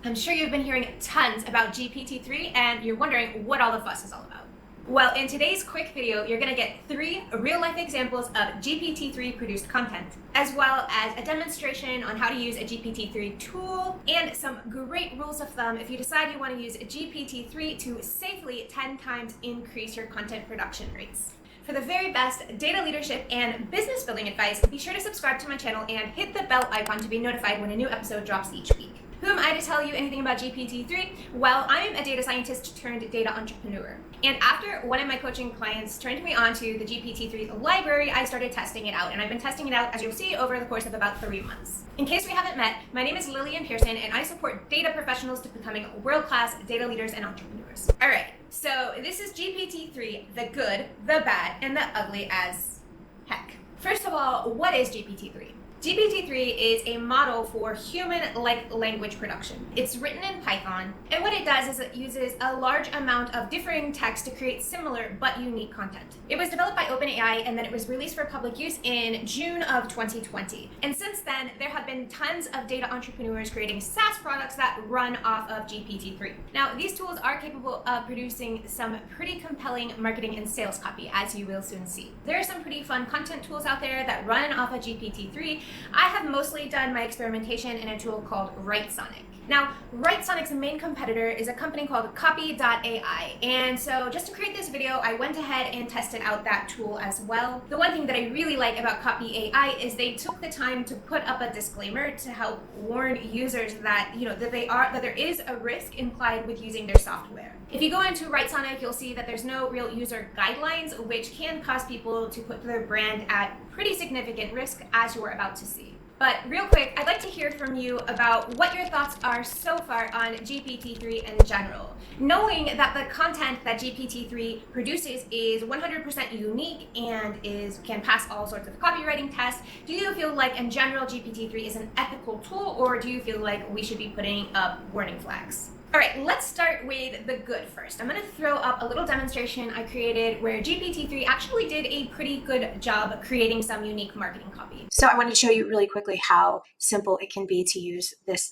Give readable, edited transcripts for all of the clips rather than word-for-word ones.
I'm sure you've been hearing tons about GPT-3 and you're wondering what all the fuss is all about. Well, in today's quick video, you're going to get 3 real-life examples of GPT-3 produced content, as well as a demonstration on how to use a GPT-3 tool, and some great rules of thumb if you decide you want to use GPT-3 to safely 10 times increase your content production rates. For the very best data leadership and business building advice, be sure to subscribe to my channel and hit the bell icon to be notified when a new episode drops each week. Who am I to tell you anything about GPT-3? Well, I'm a data scientist turned data entrepreneur. And after one of my coaching clients turned me on to the GPT-3 library, I started testing it out. And I've been testing it out, as you'll see, over the course of about 3 months. In case we haven't met, my name is Lillian Pierson, and I support data professionals to becoming world-class data leaders and entrepreneurs. All right, so this is GPT-3, the good, the bad, and the ugly as heck. First of all, what is GPT-3? GPT-3 is a model for human-like language production. It's written in Python, and what it does is it uses a large amount of differing text to create similar but unique content. It was developed by OpenAI, and then it was released for public use in June of 2020. And since then, there have been tons of data entrepreneurs creating SaaS products that run off of GPT-3. Now, these tools are capable of producing some pretty compelling marketing and sales copy, as you will soon see. There are some pretty fun content tools out there that run off of GPT-3. I have mostly done my experimentation in a tool called Writesonic. Now, Writesonic's main competitor is a company called Copy.ai, and so just to create this video, I went ahead and tested out that tool as well. The one thing that I really like about Copy.ai is they took the time to put up a disclaimer to help warn users that, that there is a risk implied with using their software. If you go into Writesonic, you'll see that there's no real user guidelines, which can cause people to put their brand at pretty significant risk, as you're about to see. But real quick, I'd like to hear from you about what your thoughts are so far on GPT-3 in general. Knowing that the content that GPT-3 produces is 100% unique and can pass all sorts of copywriting tests, do you feel like in general GPT-3 is an ethical tool, or do you feel like we should be putting up warning flags? All right, let's start with the good first. I'm gonna throw up a little demonstration I created where GPT-3 actually did a pretty good job creating some unique marketing copy. So I wanted to show you really quickly how simple it can be to use this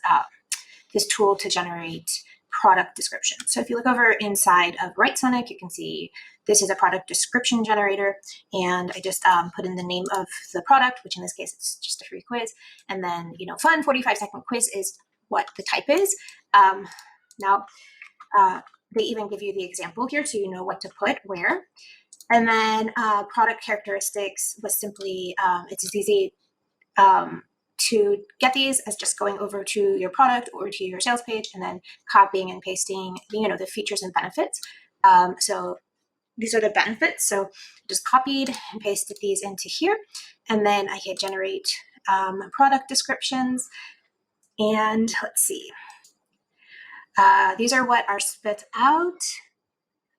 tool to generate product descriptions. So if you look over inside of Writesonic, you can see this is a product description generator, and I just put in the name of the product, which in this case it's just a free quiz, and then fun 45-second quiz is what the type is. Now, they even give you the example here, so you know what to put where. And then product characteristics was simply, it's as easy to get these as just going over to your product or to your sales page and then copying and pasting, the features and benefits. So these are the benefits. So just copied and pasted these into here. And then I hit generate product descriptions. And let's see. These are what are spit out.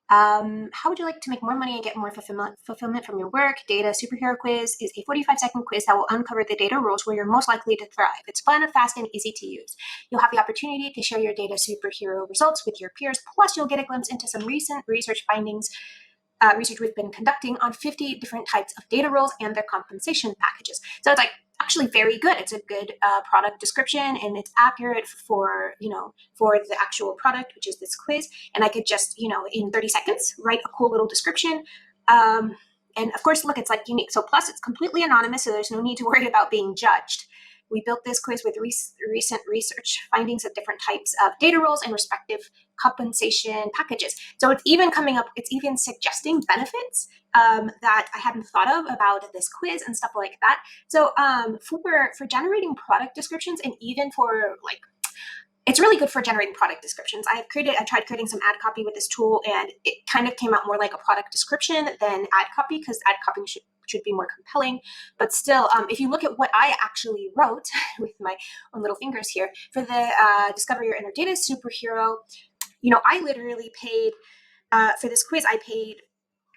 How would you like to make more money and get more fulfillment from your work? Data Superhero Quiz is a 45-second quiz that will uncover the data roles where you're most likely to thrive. It's fun, fast, and easy to use. You'll have the opportunity to share your data superhero results with your peers, plus you'll get a glimpse into some recent research findings, research we've been conducting on 50 different types of data roles and their compensation packages. So it's actually very good. It's a good product description, and it's accurate for the actual product, which is this quiz. And I could just in 30 seconds write a cool little description. And of course, look, it's unique. So plus it's completely anonymous, so there's no need to worry about being judged. We built this quiz with recent research findings of different types of data roles and respective compensation packages. So it's even suggesting benefits that I hadn't thought of about this quiz and stuff like that. So for generating product descriptions, and even for it's really good for generating product descriptions. I tried creating some ad copy with this tool, and it kind of came out more like a product description than ad copy, because ad copy should be more compelling. But still, if you look at what I actually wrote with my own little fingers here for the Discover Your Inner Data Superhero, I literally paid for this quiz. I paid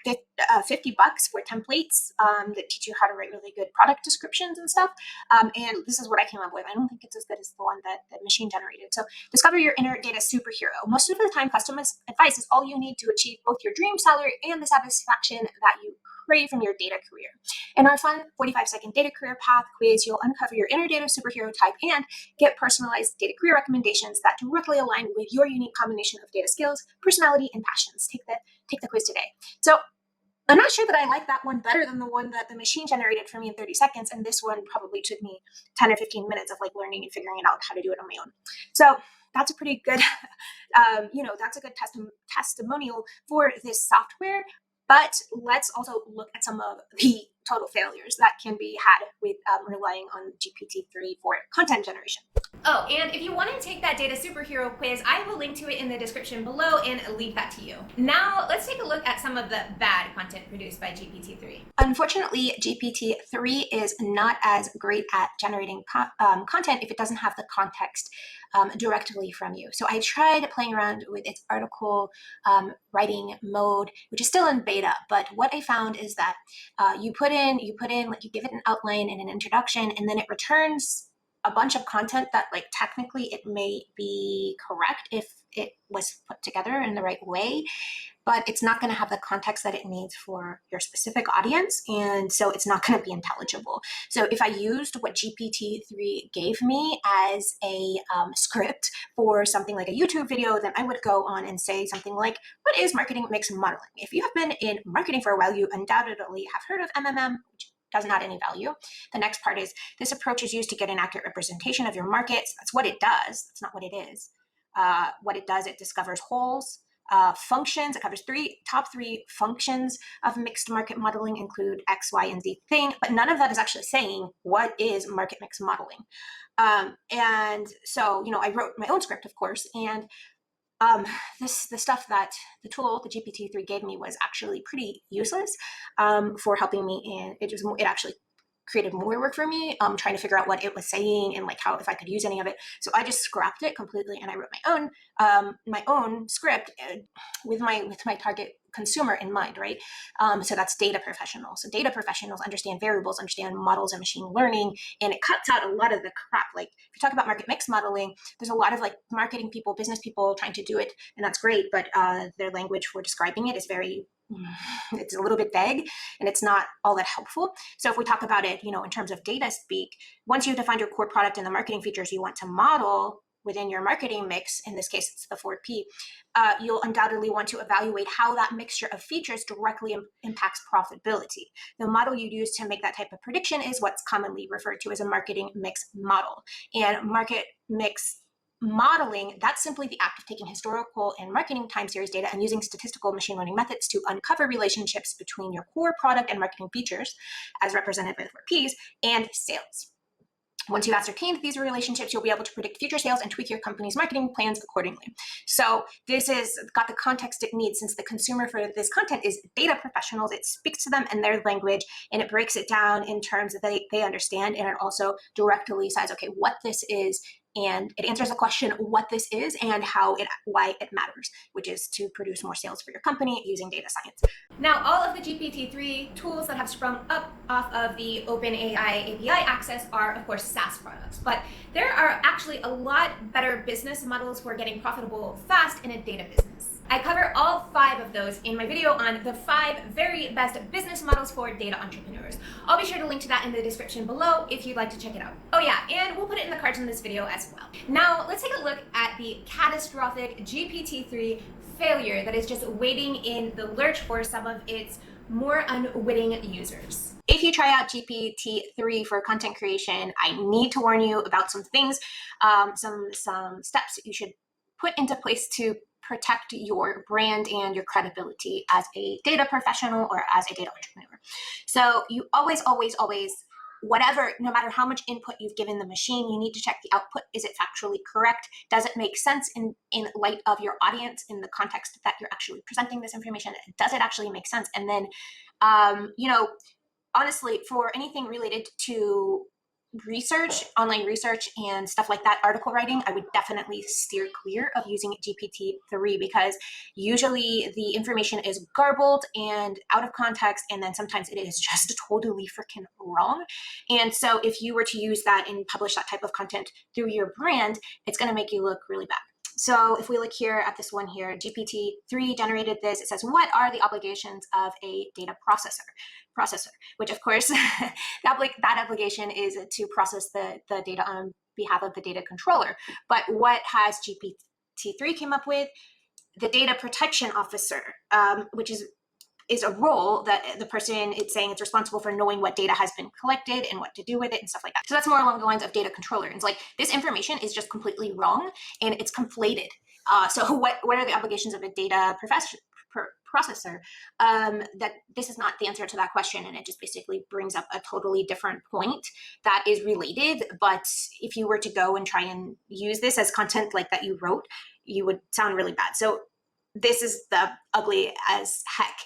$50 for templates that teach you how to write really good product descriptions and stuff. And this is what I came up with. I don't think it's as good as the one that machine generated. So discover your inner data superhero. Most of the time, customized advice is all you need to achieve both your dream salary and the satisfaction that you great from your data career. In our fun 45-second data career path quiz, you'll uncover your inner data superhero type and get personalized data career recommendations that directly align with your unique combination of data skills, personality, and passions. Take the quiz today. So I'm not sure that I like that one better than the one that the machine generated for me in 30 seconds. And this one probably took me 10 or 15 minutes of like learning and figuring out how to do it on my own. So that's a pretty good, that's a good testimonial for this software. But let's also look at some of the total failures that can be had with relying on GPT-3 for content generation. Oh, and if you want to take that data superhero quiz, I will link to it in the description below and leave that to you. Now, let's take a look at some of the bad content produced by GPT-3. Unfortunately, GPT-3 is not as great at generating content if it doesn't have the context directly from you. So I tried playing around with its article writing mode, which is still in beta. But what I found is that you give it an outline and an introduction, and then it returns a bunch of content that like technically it may be correct if it was put together in the right way, but it's not going to have the context that it needs for your specific audience. And so it's not going to be intelligible. So if I used what GPT-3 gave me as a script for something like a YouTube video, then I would go on and say something like, what is marketing mix modeling? If you have been in marketing for a while, you undoubtedly have heard of MMM, which doesn't add any value. The next part is, this approach is used to get an accurate representation of your markets. That's what it does. That's not what it is. What it does, it discovers holes, functions. It covers top three functions of mixed market modeling include X, Y, and Z thing, but none of that is actually saying what is market mix modeling. And so, I wrote my own script, of course, and the stuff that the tool, the GPT-3 gave me was actually pretty useless for helping me, and it actually created more work for me, trying to figure out what it was saying and like how, if I could use any of it. So I just scrapped it completely and I wrote my own script with my target consumer in mind, right? So that's data professionals. So data professionals understand variables, understand models and machine learning, and it cuts out a lot of the crap. Like if you talk about market mix modeling, there's a lot of like marketing people, business people trying to do it, and that's great, but their language for describing it is it's a little bit vague and it's not all that helpful. So if we talk about it, in terms of data speak, once you've defined your core product and the marketing features you want to model within your marketing mix, in this case, it's the 4P, you'll undoubtedly want to evaluate how that mixture of features directly impacts profitability. The model you use to make that type of prediction is what's commonly referred to as a marketing mix model. And market mix modeling, that's simply the act of taking historical and marketing time series data and using statistical machine learning methods to uncover relationships between your core product and marketing features, as represented by the 4Ps, and sales. Once you've ascertained these relationships, you'll be able to predict future sales and tweak your company's marketing plans accordingly. So this has got the context it needs, since the consumer for this content is data professionals. It speaks to them in their language and it breaks it down in terms that they understand. And it also directly says, okay, what this is, and it answers the question what this is and why it matters, which is to produce more sales for your company using data science. Now, all of the GPT-3 tools that have sprung up off of the OpenAI API access are, of course, SaaS products, but there are actually a lot better business models for getting profitable fast in a data business. I cover all 5 of those in my video on the 5 very best business models for data entrepreneurs. I'll be sure to link to that in the description below if you'd like to check it out. Oh yeah, and we'll put it in the cards in this video as well. Now, let's take a look at the catastrophic GPT-3 failure that is just waiting in the lurch for some of its more unwitting users. If you try out GPT-3 for content creation, I need to warn you about some things, some steps that you should put into place to protect your brand and your credibility as a data professional or as a data entrepreneur. So you always, no matter how much input you've given the machine, you need to check the output. Is it factually correct? Does it make sense in light of your audience, in the context that you're actually presenting this information? Does it actually make sense? And then, honestly, for anything related to research, online research and stuff like that, article writing, I would definitely steer clear of using GPT-3 because usually the information is garbled and out of context, and then sometimes it is just totally freaking wrong. And so if you were to use that and publish that type of content through your brand, it's going to make you look really bad. So if we look here at this one here, GPT-3 generated this. It says, what are the obligations of a data processor, which of course, that obligation is to process the data on behalf of the data controller. But what has GPT-3 came up with? The data protection officer, which is a role that the person is saying it's responsible for knowing what data has been collected and what to do with it and stuff like that. So that's more along the lines of data controller. It's like this information is just completely wrong and it's conflated. So what are the obligations of a data processor? That this is not the answer to that question, and it just basically brings up a totally different point that is related. But if you were to go and try and use this as content like that you wrote, you would sound really bad. So this is the ugly as heck,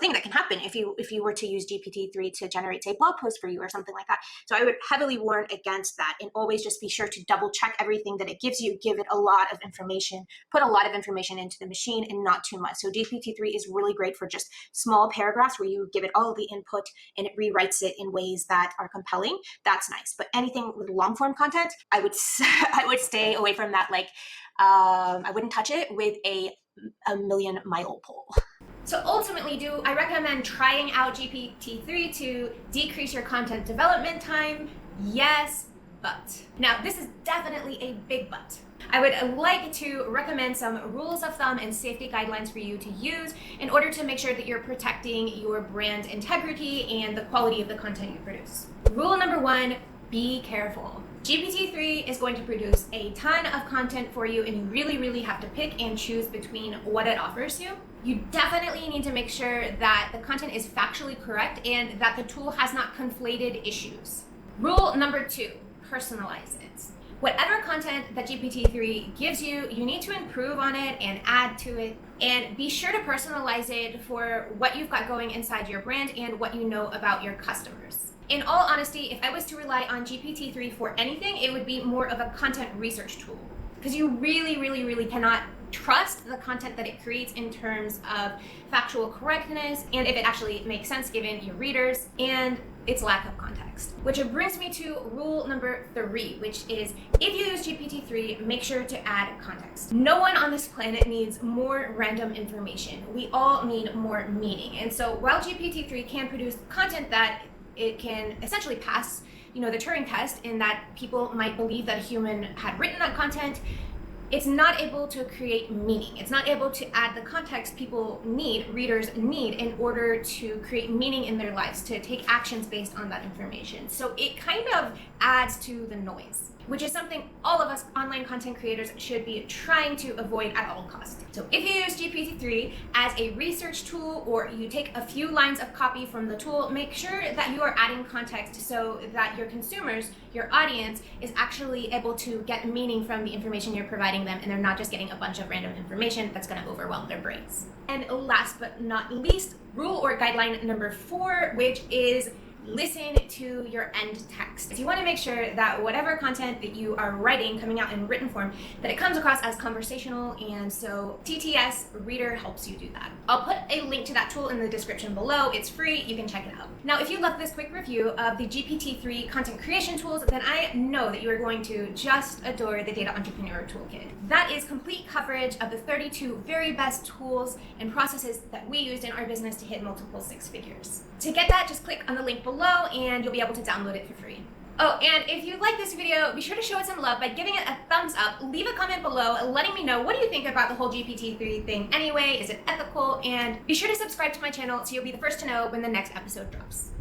thing that can happen if you were to use GPT-3 to generate, say, blog post for you or something like that. So I would heavily warn against that, and always just be sure to double check everything that it gives you. Give it a lot of information, put a lot of information into the machine and not too much. So GPT-3 is really great for just small paragraphs where you give it all of the input and it rewrites it in ways that are compelling. That's nice. But anything with long form content, I would stay away from that. I wouldn't touch it with a million-mile pole. So ultimately, do I recommend trying out GPT-3 to decrease your content development time? Yes, but. Now, this is definitely a big but. I would like to recommend some rules of thumb and safety guidelines for you to use in order to make sure that you're protecting your brand integrity and the quality of the content you produce. Rule number 1, be careful. GPT-3 is going to produce a ton of content for you, and you really, really have to pick and choose between what it offers you. You definitely need to make sure that the content is factually correct and that the tool has not conflated issues. Rule number 2, personalize it. Whatever content that GPT-3 gives you, you need to improve on it and add to it, and be sure to personalize it for what you've got going inside your brand and what you know about your customers. In all honesty, if I was to rely on GPT-3 for anything, it would be more of a content research tool, because you really, really, really cannot trust the content that it creates in terms of factual correctness and if it actually makes sense given your readers and its lack of context. Which brings me to rule number 3, which is if you use GPT-3, make sure to add context. No one on this planet needs more random information. We all need more meaning. And so while GPT-3 can produce content that it can essentially pass, the Turing test in that people might believe that a human had written that content, it's not able to create meaning. It's not able to add the context readers need in order to create meaning in their lives, to take actions based on that information. So it kind of adds to the noise, which is something all of us online content creators should be trying to avoid at all costs. So if you use GPT-3 as a research tool, or you take a few lines of copy from the tool, make sure that you are adding context so that your consumers, your audience, is actually able to get meaning from the information you're providing them, and they're not just getting a bunch of random information that's going to overwhelm their brains. And last but not least, rule or guideline number 4, which is listen to your end text. You want to make sure that whatever content that you are writing coming out in written form, that it comes across as conversational, and so TTS Reader helps you do that. I'll put a link to that tool in the description below. It's free, you can check it out. Now, if you love this quick review of the GPT-3 content creation tools, then I know that you are going to just adore the Data Entrepreneur Toolkit. That is complete coverage of the 32 very best tools and processes that we used in our business to hit multiple 6 figures. To get that, just click on the link below and you'll be able to download it for free. Oh, and if you like this video, be sure to show it some love by giving it a thumbs up, leave a comment below letting me know what do you think about the whole GPT-3 thing anyway, is it ethical, and be sure to subscribe to my channel so you'll be the first to know when the next episode drops.